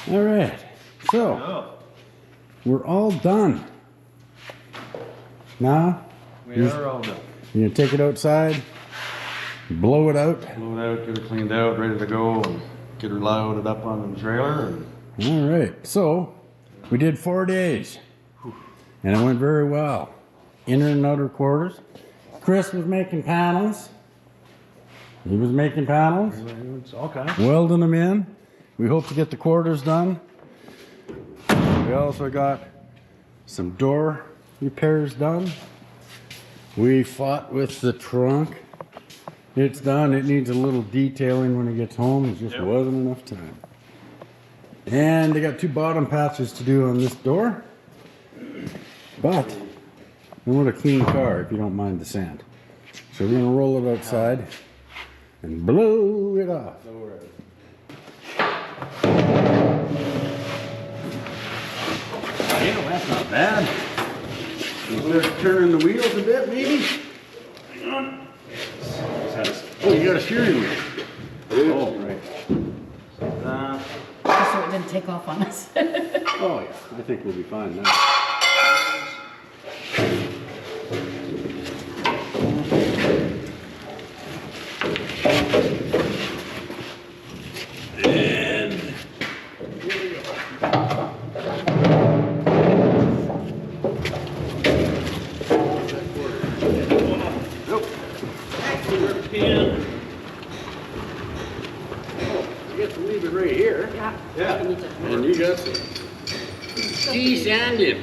All right, so we're all done. Now We are all done. you're gonna take it outside, blow it out. Blow it out, get it cleaned out, ready to go, and get her loaded up on the trailer. And All right, so we did 4 days, and it went very well. Inner and outer quarters. Chris was making panels. He was making panels, it's all kinds. welding them in. We hope to get the quarters done. We also got some door repairs done. We fought with the trunk. It's done. It needs a little detailing when it gets home. It just wasn't enough time. And they got 2 bottom patches to do on this door. But I want a clean car, if you don't mind the sand. So we're gonna roll it outside and blow it off. Yeah, that's not bad. Let's turn the wheels a bit, maybe. Hang on. Oh, you got a steering wheel. Oh, right. Just so it didn't take off on us. Oh yeah, I think we'll be fine now. And here we go. Nope. You get to leave it right here. Yeah. And you got some de-sanding.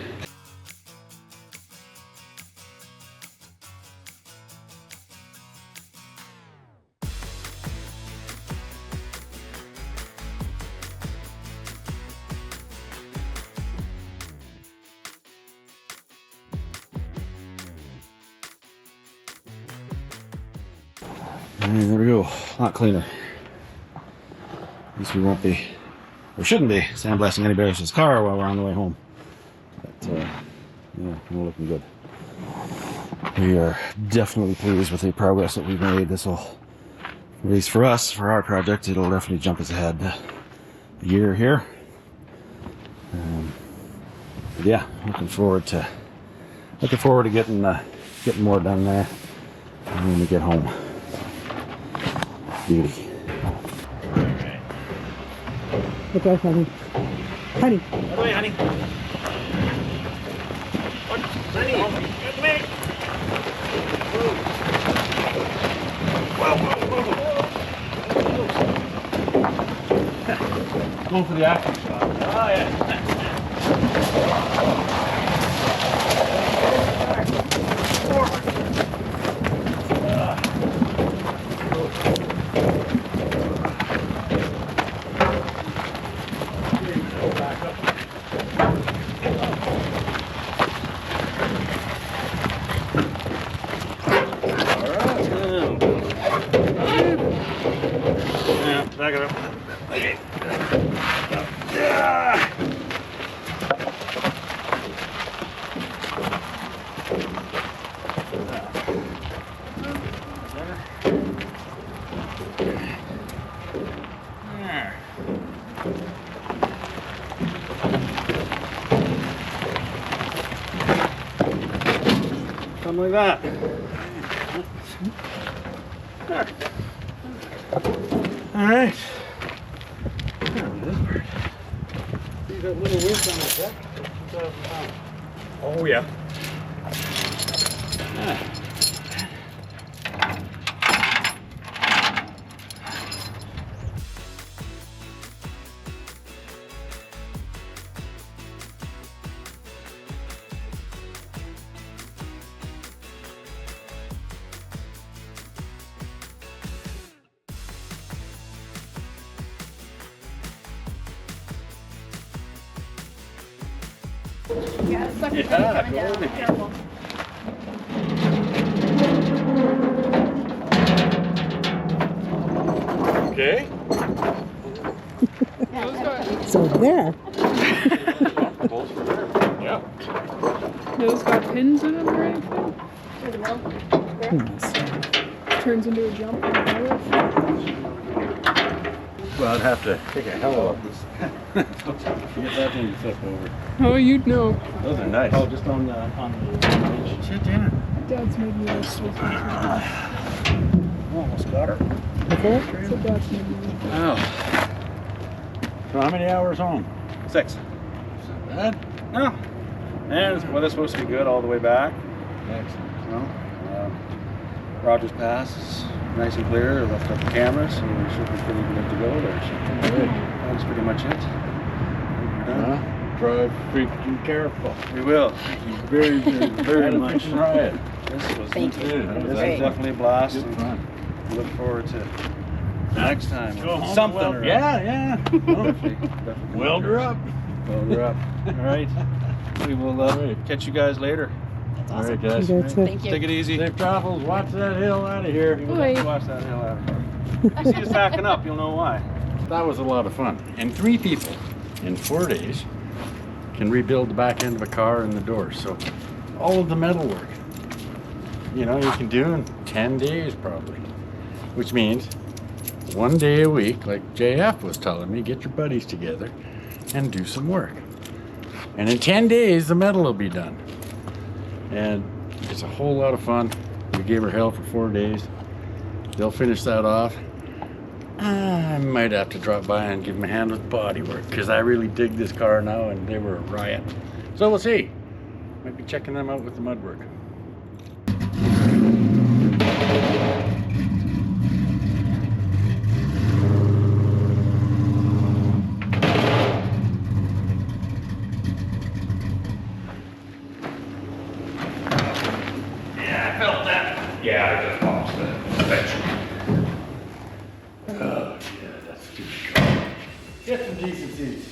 And there we go, a lot cleaner. At least we won't be, or shouldn't be, sandblasting anybody else's car while we're on the way home. But, yeah, we're looking good. We are definitely pleased with the progress that we've made. This will, at least for us, for our project, it'll definitely jump us ahead a year here. But yeah, looking forward to getting more done there when we get home. Beauty. Okay, honey. Honey. Out of the way, honey. Honey, get the way. Going for the action shot. Oh, yeah. Back it up. Okay. Something like that. All right. See that little winch on the deck? 2,000 pounds. Oh, yeah. Yeah, it's like Yeah, coming down. totally. Careful. Okay. So there. Bolts for there. Yeah. Those got pins in them or anything? Turns into a jump on the Well, I'd have to take a hell of a get that thing to flip over. Oh, you'd know. Those are nice. Oh, just on the Shit, yeah. Dad's made me this. almost got her. So Dad's made me this. Wow. So how many hours home? 6. Bad? No. And the weather's supposed to be good all the way back. Excellent. You know, Rogers Pass is nice and clear. I left up the cameras, so we should be pretty good to go there. So Good. that's pretty much it. We're done. Drive freaking careful. We will. Very, very much. Try it. This was Thank you. Dude, that This was was Great. definitely a blast. good And fun. look forward to next time. Go home Something. well- or Yeah, yeah. Definitely Weld her up. Weld her up. All right. We will catch you guys later. That's All awesome. right, guys. That's it. Thank you. Take it easy. Safe travels. Watch that hill out of here. We will Bye. have to watch that hill out. You see us backing up, you'll know why. That was a lot of fun. And 3 people in 4 days can rebuild the back end of a car and the doors. So all of the metal work, you know, you can do in 10 days probably. Which means 1 day a week, like JF was telling me, get your buddies together and do some work. And in 10 days, the metal will be done. And it's a whole lot of fun. We gave her hell for 4 days. They'll finish that off. I might have to drop by and give them a hand with body work because I really dig this car now and they were a riot. So we'll see. Might be checking them out with the mud work. Yeah, I felt that. Yeah, I just popped the eventually. Oh, yeah, that's too cool. Get some decent seats.